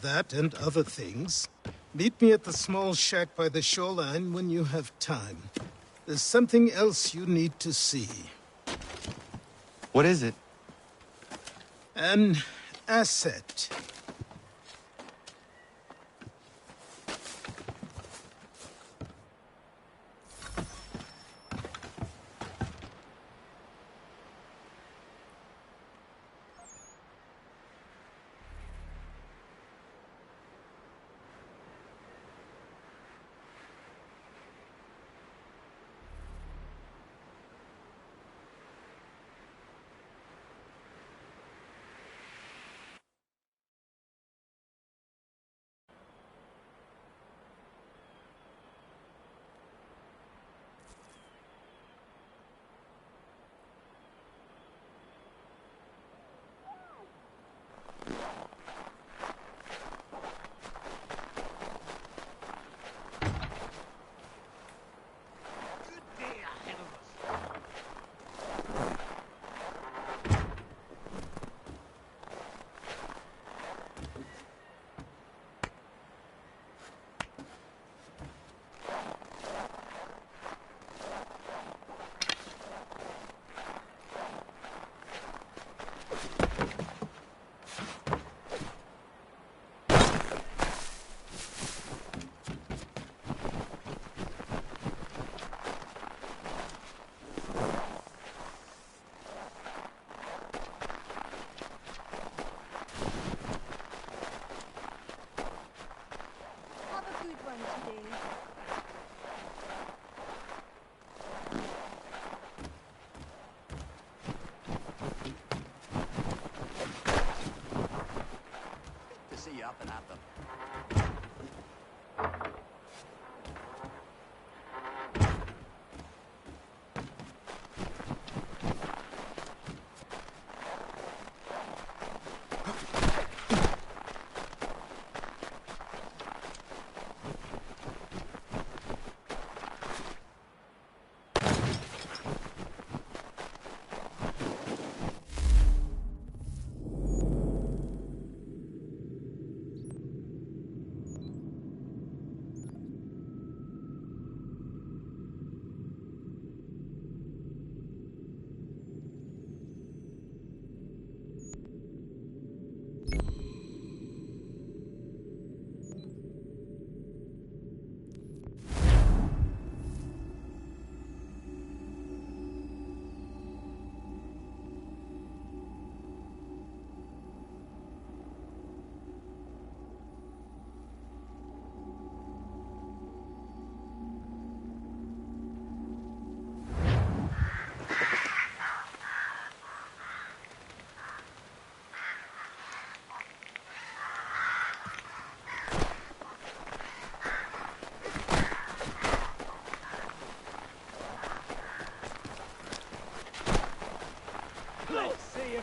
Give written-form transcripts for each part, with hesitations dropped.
That and other things. Meet me at the small shack by the shoreline when you have time. There's something else you need to see. What is it? An asset.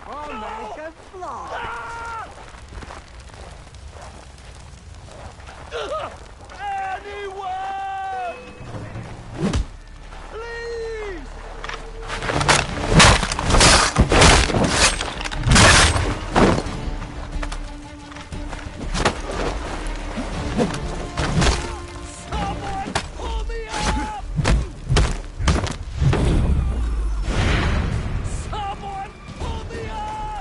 I'll make a fly. Anyone! Please! Someone pull me up! Someone pull me up!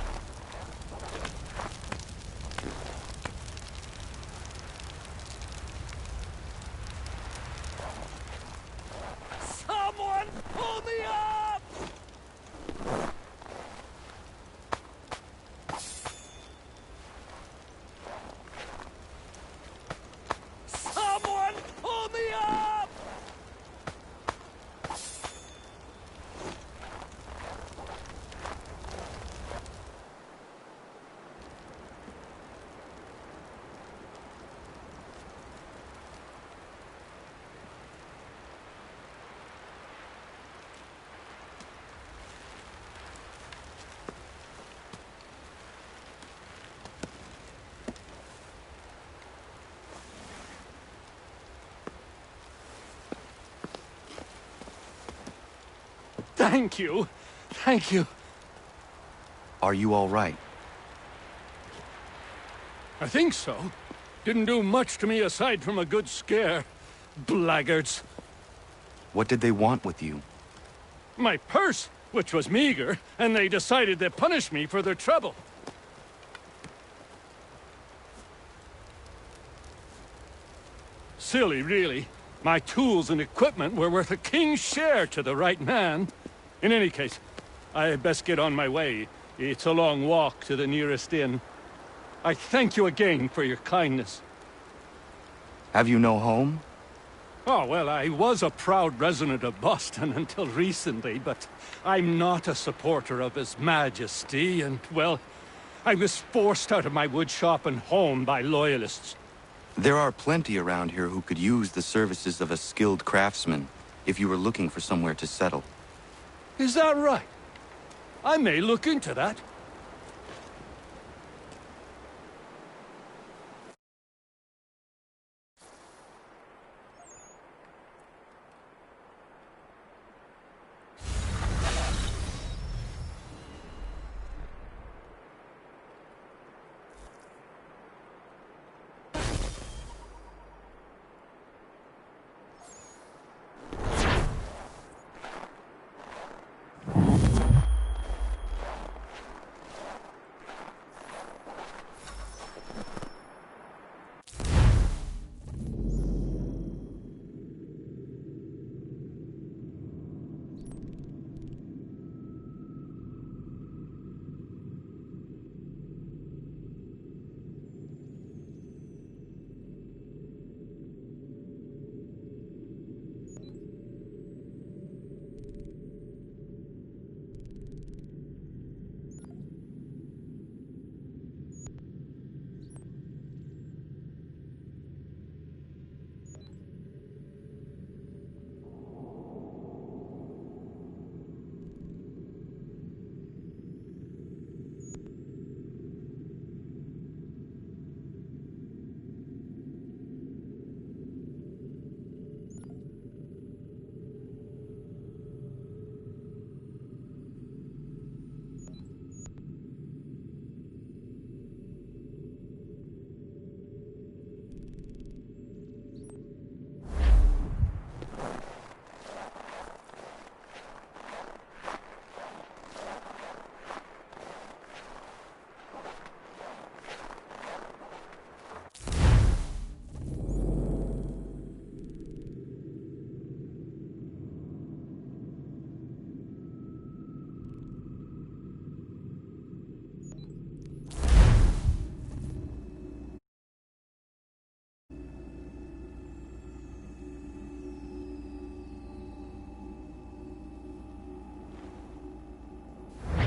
Someone pull me up! Someone pull me up! Thank you. Thank you. Are you all right? I think so. Didn't do much to me aside from a good scare. Blackguards. What did they want with you? My purse, which was meager, and they decided to punish me for their trouble. Silly, really. My tools and equipment were worth a king's share to the right man. In any case, I had best get on my way. It's a long walk to the nearest inn. I thank you again for your kindness. Have you no home? Oh, well, I was a proud resident of Boston until recently, but I'm not a supporter of His Majesty, and, well, I was forced out of my woodshop and home by loyalists. There are plenty around here who could use the services of a skilled craftsman if you were looking for somewhere to settle. Is that right? I may look into that.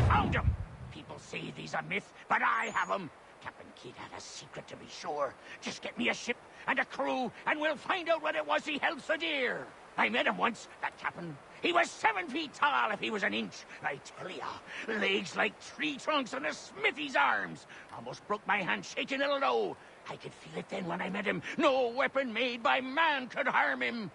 Found him! People say he's a myth, but I have him. Captain Kidd had a secret, to be sure. Just get me a ship and a crew, and we'll find out what it was he held so dear. I met him once, that captain. He was 7 feet tall if he was an inch. I tell ya, legs like tree trunks and a smithy's arms. Almost broke my hand shaking it'll know. I could feel it then when I met him. No weapon made by man could harm him.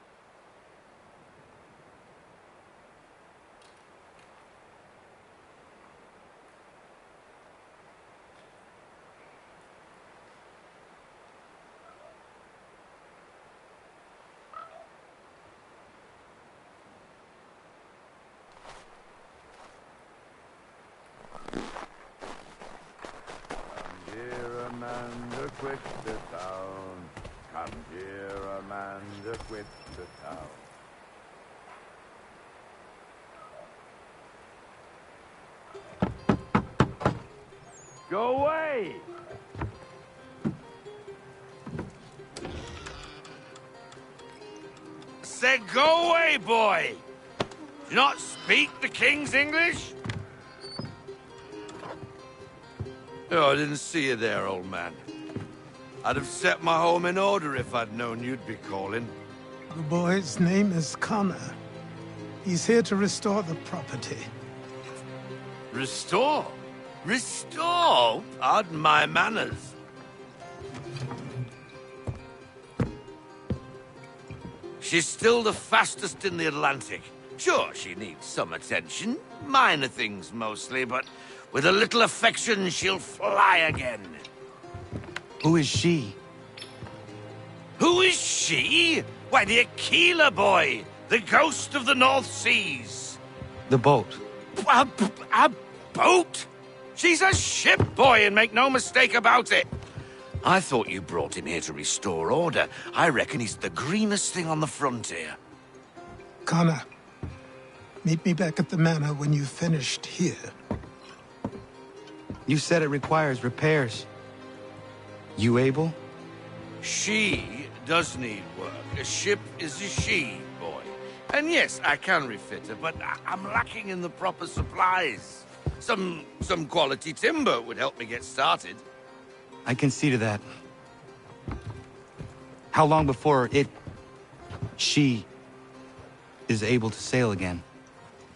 Quit the town. Come here, Amanda, quit the town. Go away! Said go away, boy! Do you not speak the King's English? Oh, I didn't see you there, old man. I'd have set my home in order if I'd known you'd be calling. The boy's name is Connor. He's here to restore the property. Restore? Restore? Pardon my manners. She's still the fastest in the Atlantic. Sure, she needs some attention. Minor things mostly, but with a little affection, she'll fly again. Who is she? Who is she? Why, the Aquila boy, the ghost of the North Seas. The boat. A boat? She's a ship, boy, and make no mistake about it. I thought you brought him here to restore order. I reckon he's the greenest thing on the frontier. Connor, meet me back at the manor when you've finished here. You said it requires repairs. You able? She does need work. A ship is a she, boy. And yes, I can refit her, but I'm lacking in the proper supplies. Some quality timber would help me get started. I can see to that. How long before she is able to sail again?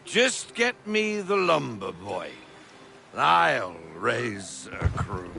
Just get me the lumber, boy. I'll raise a crew.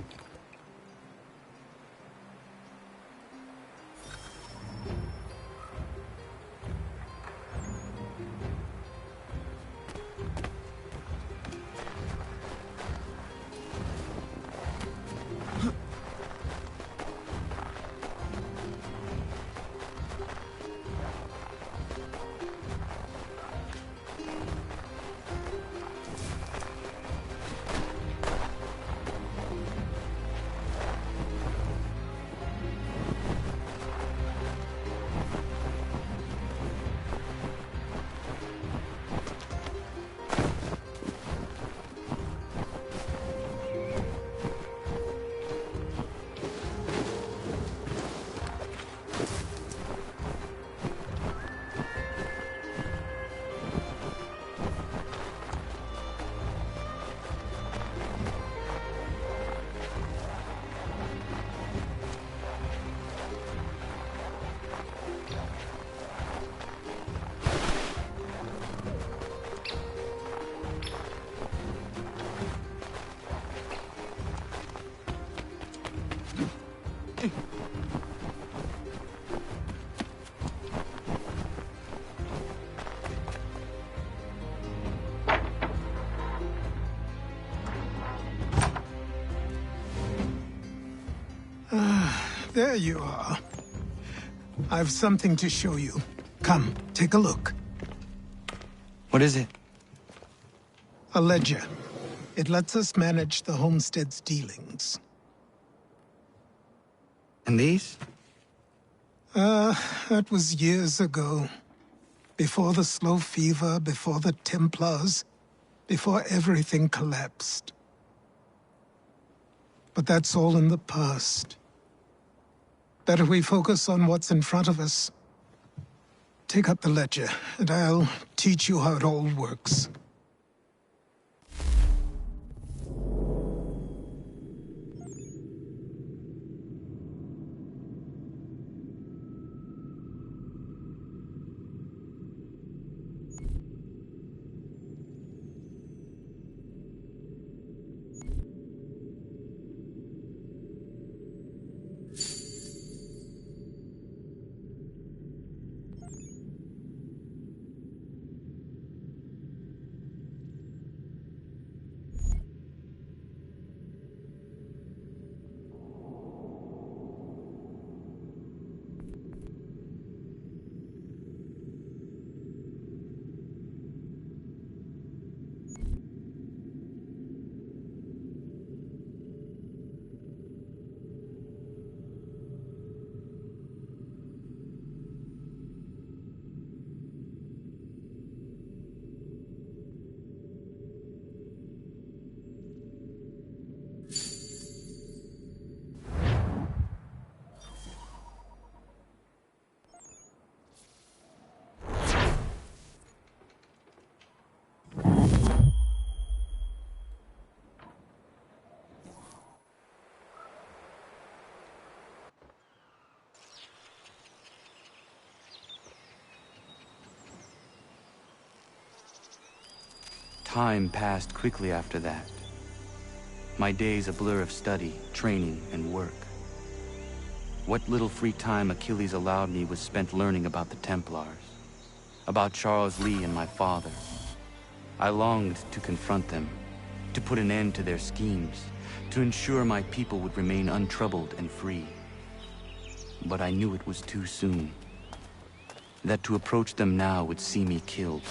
There you are. I've something to show you. Come, take a look. What is it? A ledger. It lets us manage the homestead's dealings. And these? That was years ago. Before the slow fever, before the Templars, before everything collapsed. But that's all in the past. Better we focus on what's in front of us. Take up the ledger, and I'll teach you how it all works. Time passed quickly after that. My days a blur of study, training, and work. What little free time Achilles allowed me was spent learning about the Templars, about Charles Lee and my father. I longed to confront them, to put an end to their schemes, to ensure my people would remain untroubled and free. But I knew it was too soon. That to approach them now would see me killed.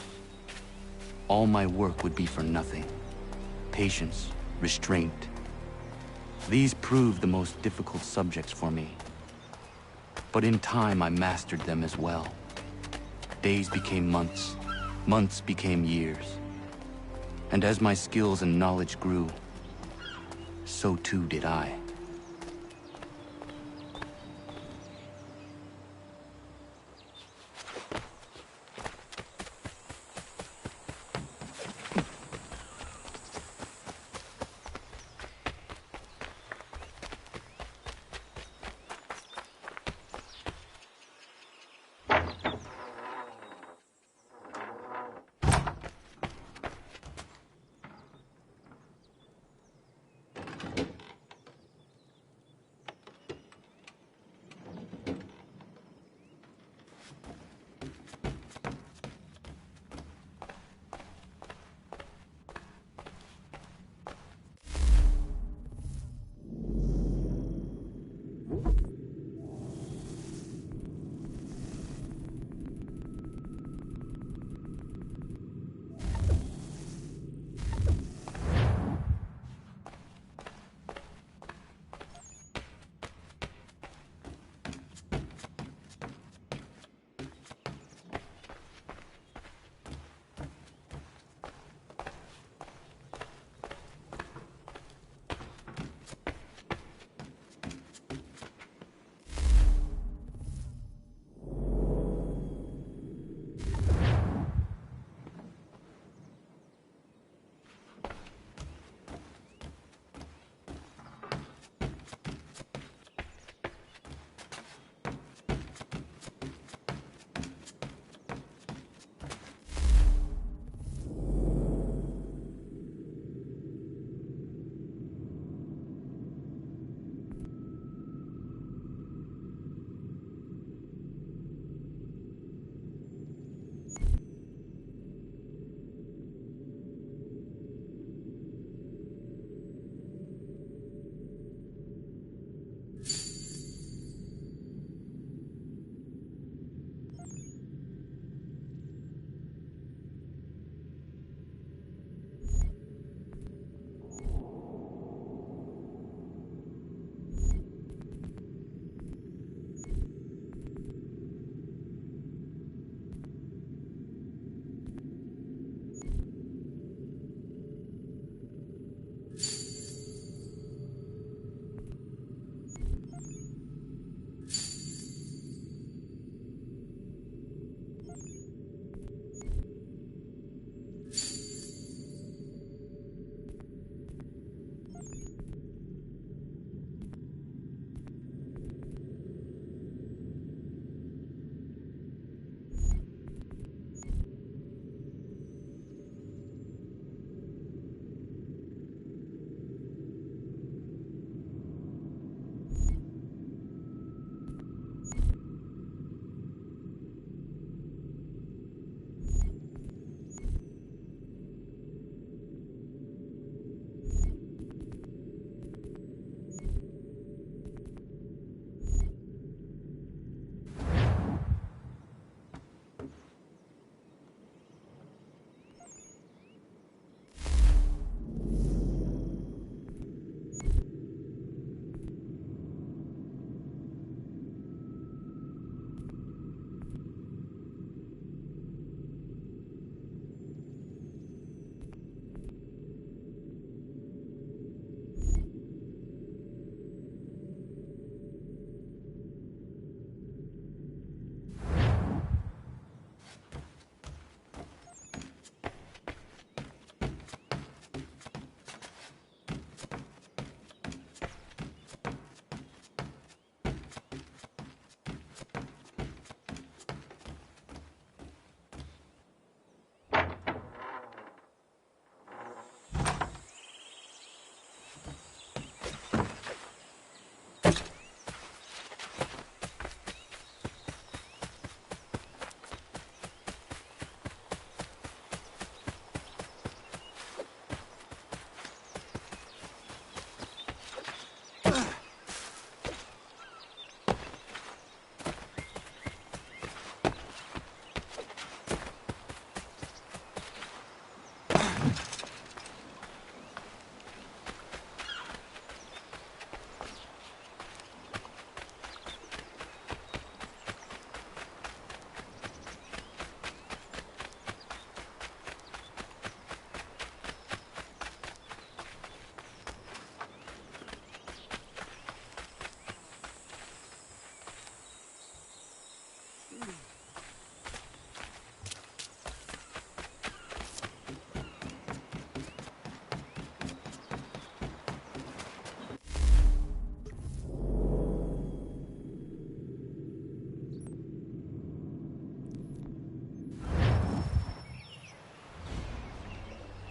All my work would be for nothing. Patience, restraint. These proved the most difficult subjects for me. But in time, I mastered them as well. Days became months, months became years. And as my skills and knowledge grew, so too did I.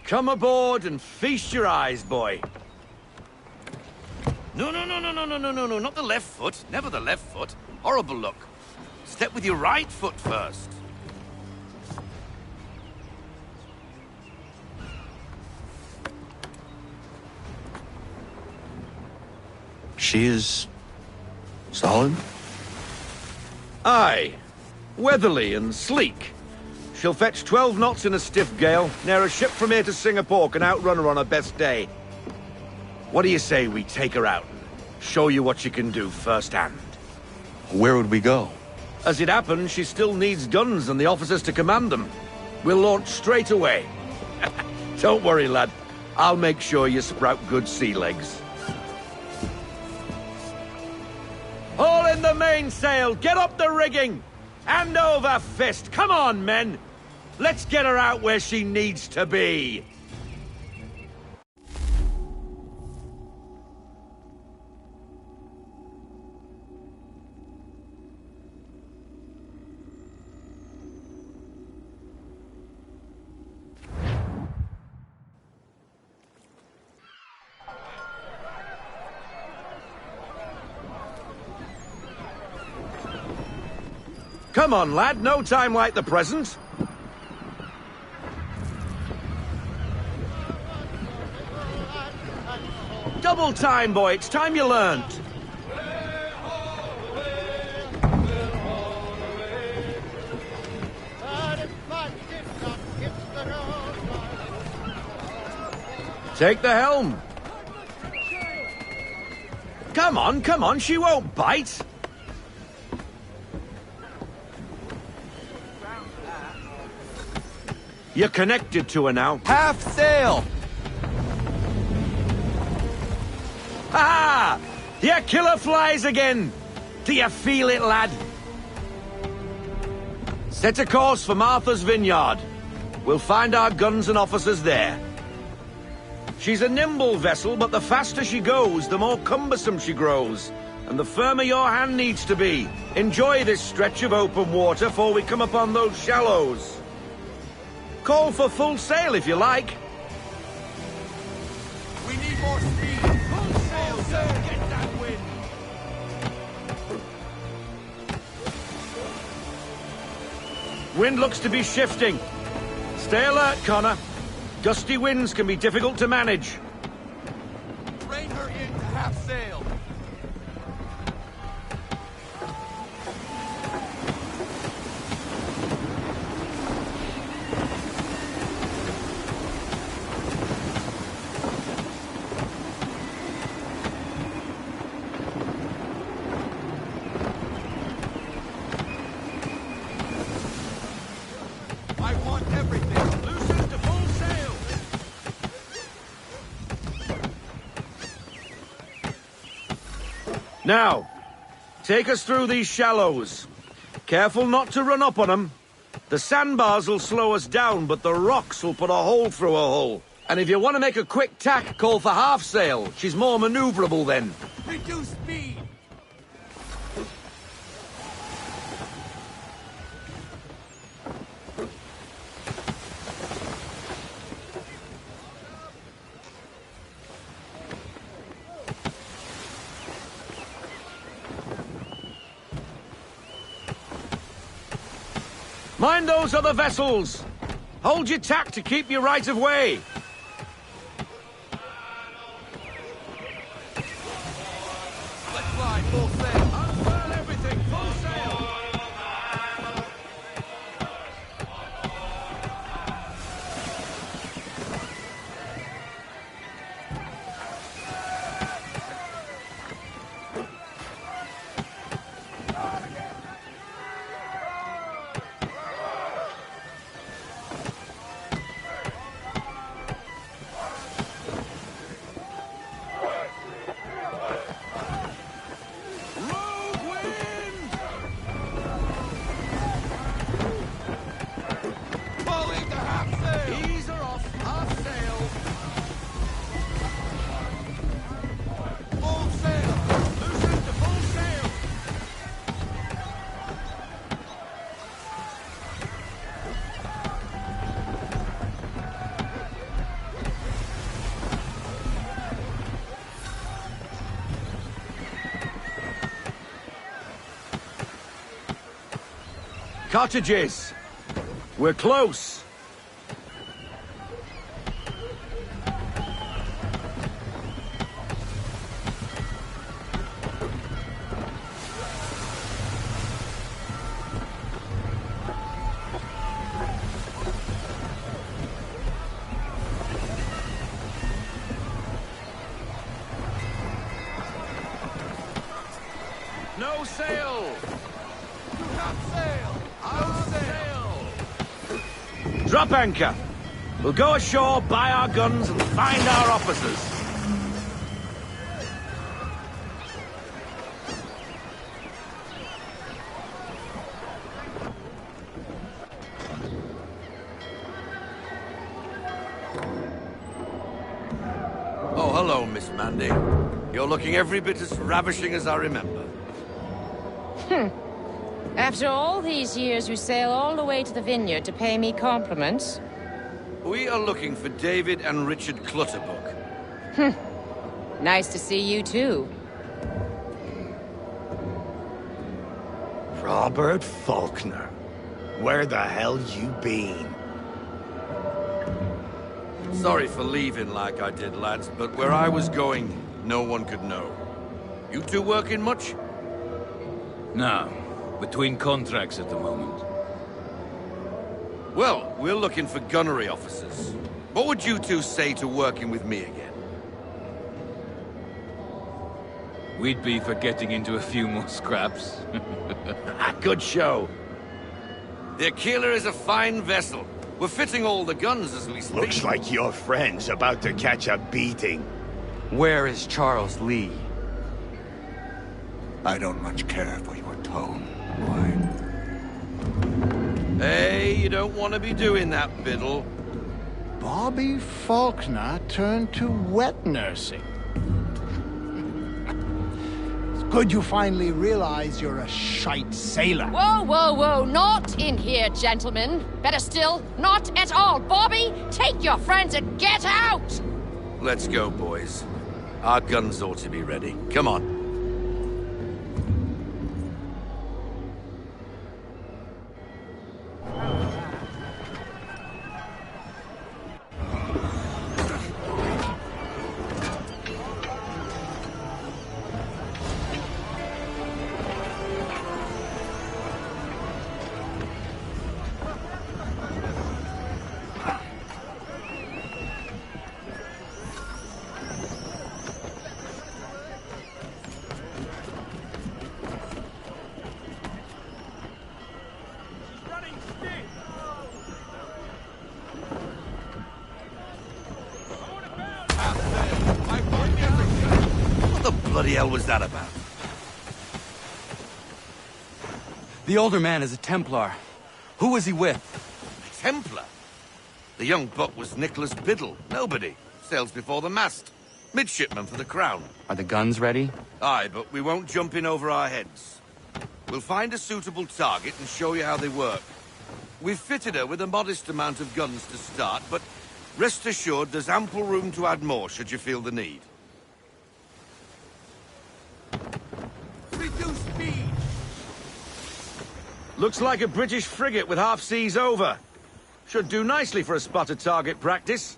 Come aboard and feast your eyes, boy. No, not the left foot. Never the left foot. Horrible look. Step with your right foot first. She is... solid? Aye. Weatherly and sleek. She'll fetch 12 knots in a stiff gale, near a ship from here to Singapore can outrun her on her best day. What do you say we take her out and show you what she can do firsthand? Where would we go? As it happens, she still needs guns and the officers to command them. We'll launch straight away. Don't worry, lad. I'll make sure you sprout good sea legs. Haul in the mainsail! Get up the rigging! Hand over fist! Come on, men! Let's get her out where she needs to be! Come on, lad, no time like the present. Double time, boy, it's time you learned. Take the helm. Come on, she won't bite. You're connected to her now. Half sail! Ha! Your killer flies again! Do you feel it, lad? Set a course for Martha's Vineyard. We'll find our guns and officers there. She's a nimble vessel, but the faster she goes, the more cumbersome she grows. And the firmer your hand needs to be. Enjoy this stretch of open water before we come upon those shallows. Call for full sail if you like. We need more speed. Full sail, sir. Get that wind. Wind looks to be shifting. Stay alert, Connor. Gusty winds can be difficult to manage. Rein her in to half sail. I want everything. Loosen to full sail. Now, take us through these shallows. Careful not to run up on them. The sandbars will slow us down, but the rocks will put a hole through her hull. And if you want to make a quick tack, call for half sail. She's more maneuverable then. Reduce speed. Mind those other vessels! Hold your tack to keep your right of way! Let's fly full sail. Unfurl everything. Full sail. Cottages! We're close! No sail! Do not sail! No sail! Drop anchor! We'll go ashore, buy our guns, and find our officers. Oh, hello, Miss Mandy. You're looking every bit as ravishing as I remember. After all these years, you sail all the way to the vineyard to pay me compliments? We are looking for David and Richard Clutterbuck. Nice to see you, too. Robert Faulkner. Where the hell you been? Sorry for leaving like I did, lads, but where I was going, no one could know. You two working much? No. Between contracts at the moment. Well, we're looking for gunnery officers. What would you two say to working with me again? We'd be for getting into a few more scraps. Good show. The Aquila is a fine vessel. We're fitting all the guns as we speak. Looks like your friend's about to catch a beating. Where is Charles Lee? I don't much care for your tone, boy. Hey, you don't want to be doing that, Biddle. Bobby Faulkner turned to wet nursing. It's good you finally realize you're a shite sailor. Whoa, whoa, whoa, not in here, gentlemen. Better still, not at all. Bobby, take your friends and get out! Let's go, boys. Our guns ought to be ready. Come on. What the bloody hell was that about? The older man is a Templar. Who was he with? A Templar? The young buck was Nicholas Biddle. Nobody. Sails before the mast. Midshipman for the Crown. Are the guns ready? Aye, but we won't jump in over our heads. We'll find a suitable target and show you how they work. We've fitted her with a modest amount of guns to start, but rest assured there's ample room to add more should you feel the need. Reduce speed! Looks like a British frigate with half seas over. Should do nicely for a spotted target practice.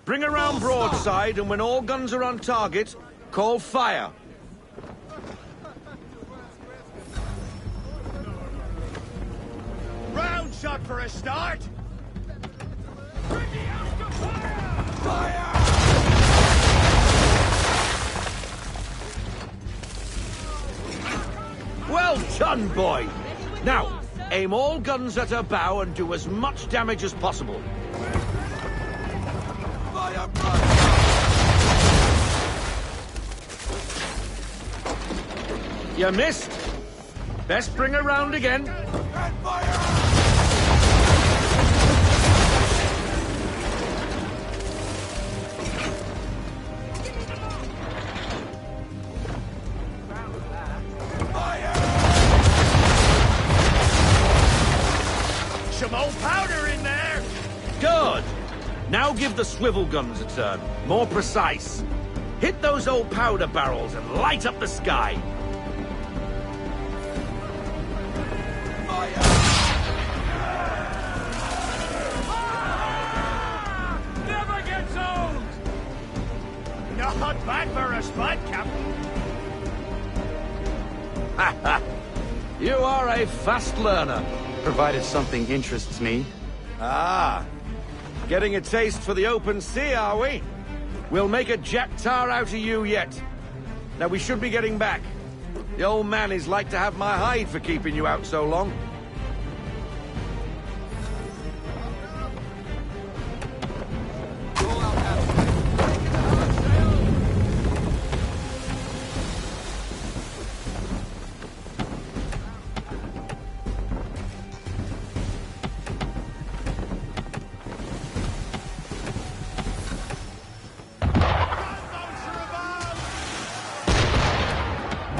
Bring around broadside, and when all guns are on target, call fire. Round shot for a start. Well done, boy. Now, aim all guns at her bow and do as much damage as possible. You missed. Best bring her round again. Some old powder in there. Good. Now give the swivel guns a turn. More precise. Hit those old powder barrels and light up the sky. You are a fast learner. Provided something interests me. Ah, getting a taste for the open sea, are we? We'll make a jack tar out of you yet. Now we should be getting back. The old man is like to have my hide for keeping you out so long.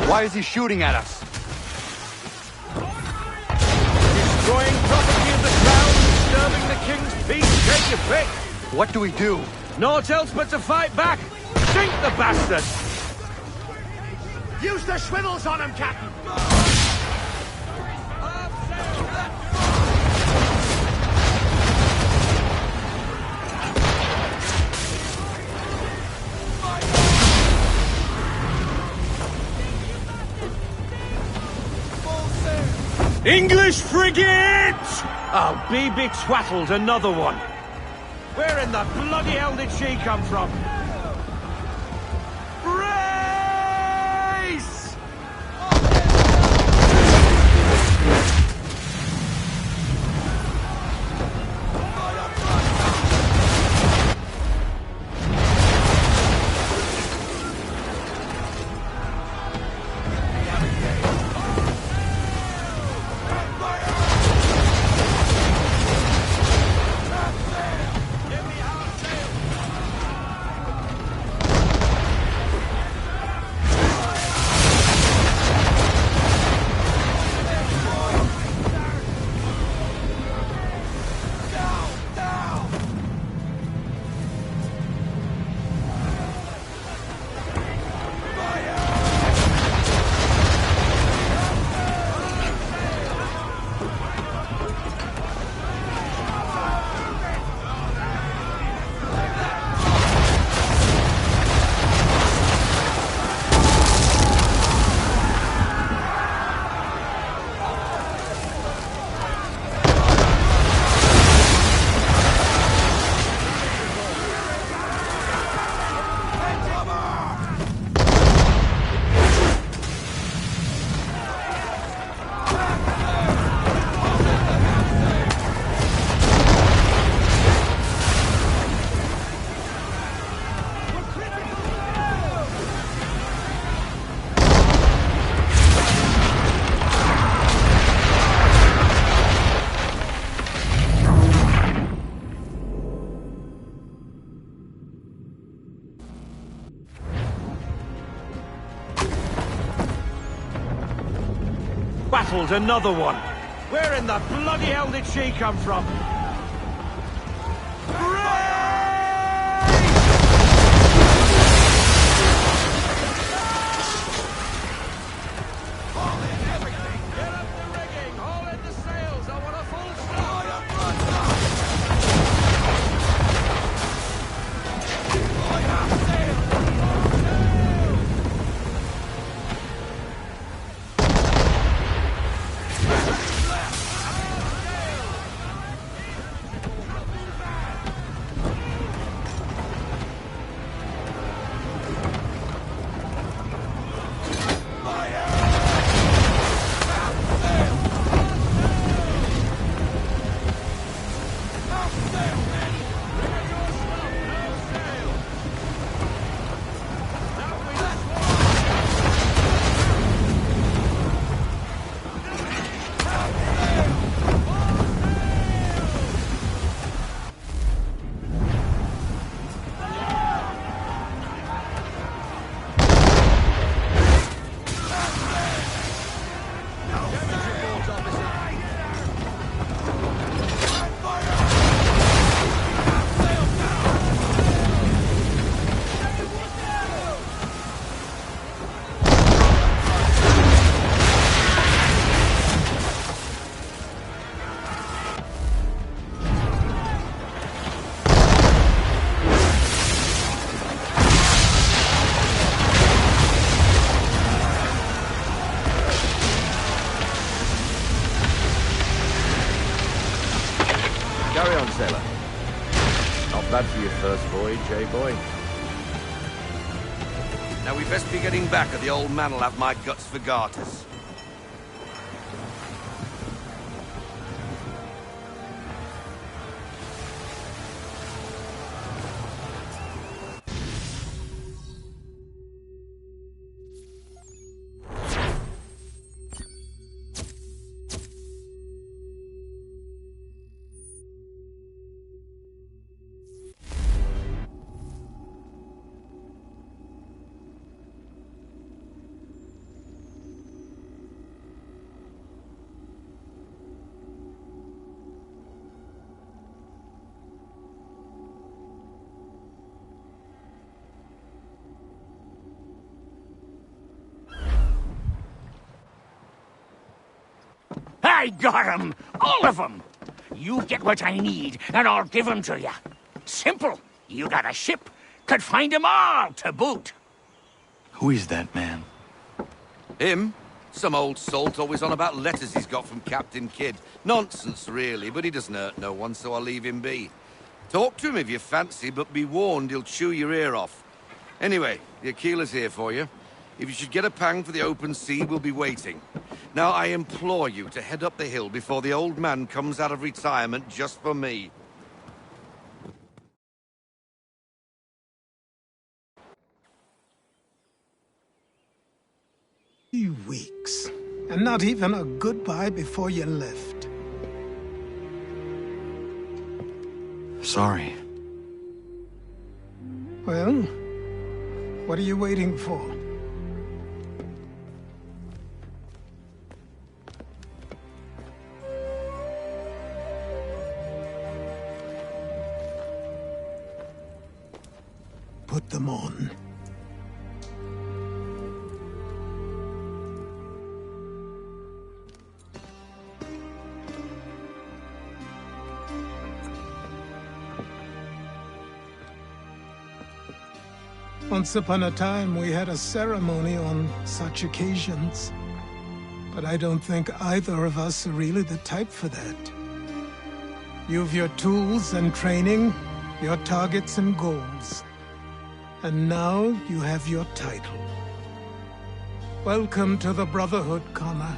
Why is he shooting at us? Destroying property of the crown, disturbing the king's peace, take your pick. What do we do? Naught else but to fight back. Sink the bastard! Use the swivels on him, Captain! English frigate! I'll be betwattled, another one. Where in the bloody hell did she come from? Brace! Battled another one. Where in the bloody hell did she come from? Carry on, sailor. Not bad for your first voyage, eh, boy? Now we best be getting back, or the old man'll have my guts for garters. I got 'em! All of 'em! You get what I need, and I'll give 'em to you. Simple. You got a ship. Could find 'em all to boot. Who is that man? Him? Some old salt always on about letters he's got from Captain Kidd. Nonsense, really, but he doesn't hurt no one, so I'll leave him be. Talk to him if you fancy, but be warned he'll chew your ear off. Anyway, the Aquila's here for you. If you should get a pang for the open sea, we'll be waiting. Now, I implore you to head up the hill before the old man comes out of retirement just for me. Few weeks, and not even a goodbye before you left. Sorry. Well, what are you waiting for? Put them on. Once upon a time, we had a ceremony on such occasions. But I don't think either of us are really the type for that. You've your tools and training, your targets and goals. And now you have your title. Welcome to the Brotherhood, Connor.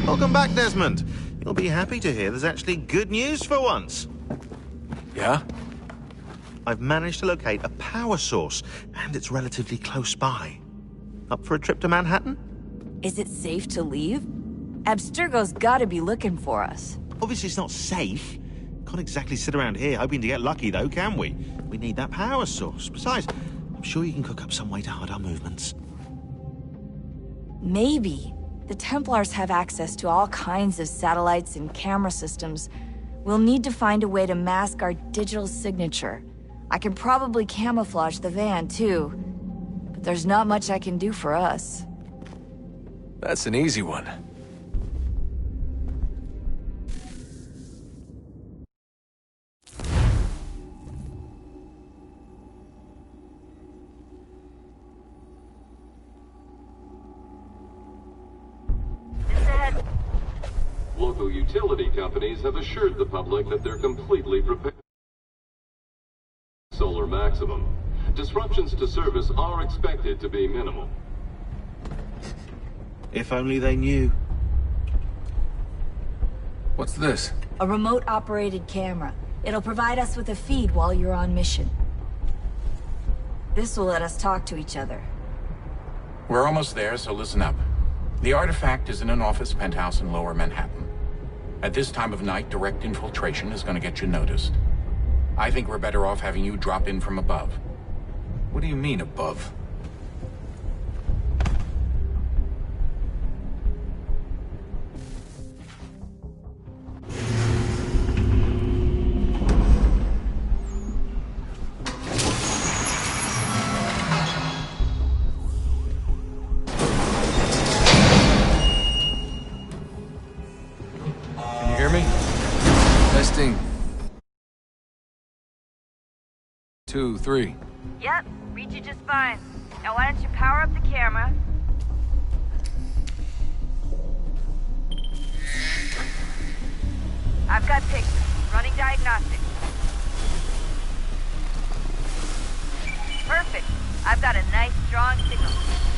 Welcome back, Desmond. You'll be happy to hear there's actually good news for once. Yeah? I've managed to locate a power source, and it's relatively close by. Up for a trip to Manhattan? Is it safe to leave? Abstergo's gotta be looking for us. Obviously it's not safe. Can't exactly sit around here hoping to get lucky, though, can we? We need that power source. Besides, I'm sure you can cook up some way to hide our movements. Maybe. The Templars have access to all kinds of satellites and camera systems. We'll need to find a way to mask our digital signature. I can probably camouflage the van, too. But there's not much I can do for us. That's an easy one. Local utility companies have assured the public that they're completely prepared. Solar maximum. Disruptions to service are expected to be minimal. If only they knew. What's this? A remote-operated camera. It'll provide us with a feed while you're on mission. This will let us talk to each other. We're almost there, so listen up. The artifact is in an office penthouse in Lower Manhattan. At this time of night, direct infiltration is going to get you noticed. I think we're better off having you drop in from above. What do you mean, above? me? Testing. 2, 3. Yep, read you just fine. Now why don't you power up the camera? I've got pictures. Running diagnostics. Perfect. I've got a nice, strong signal.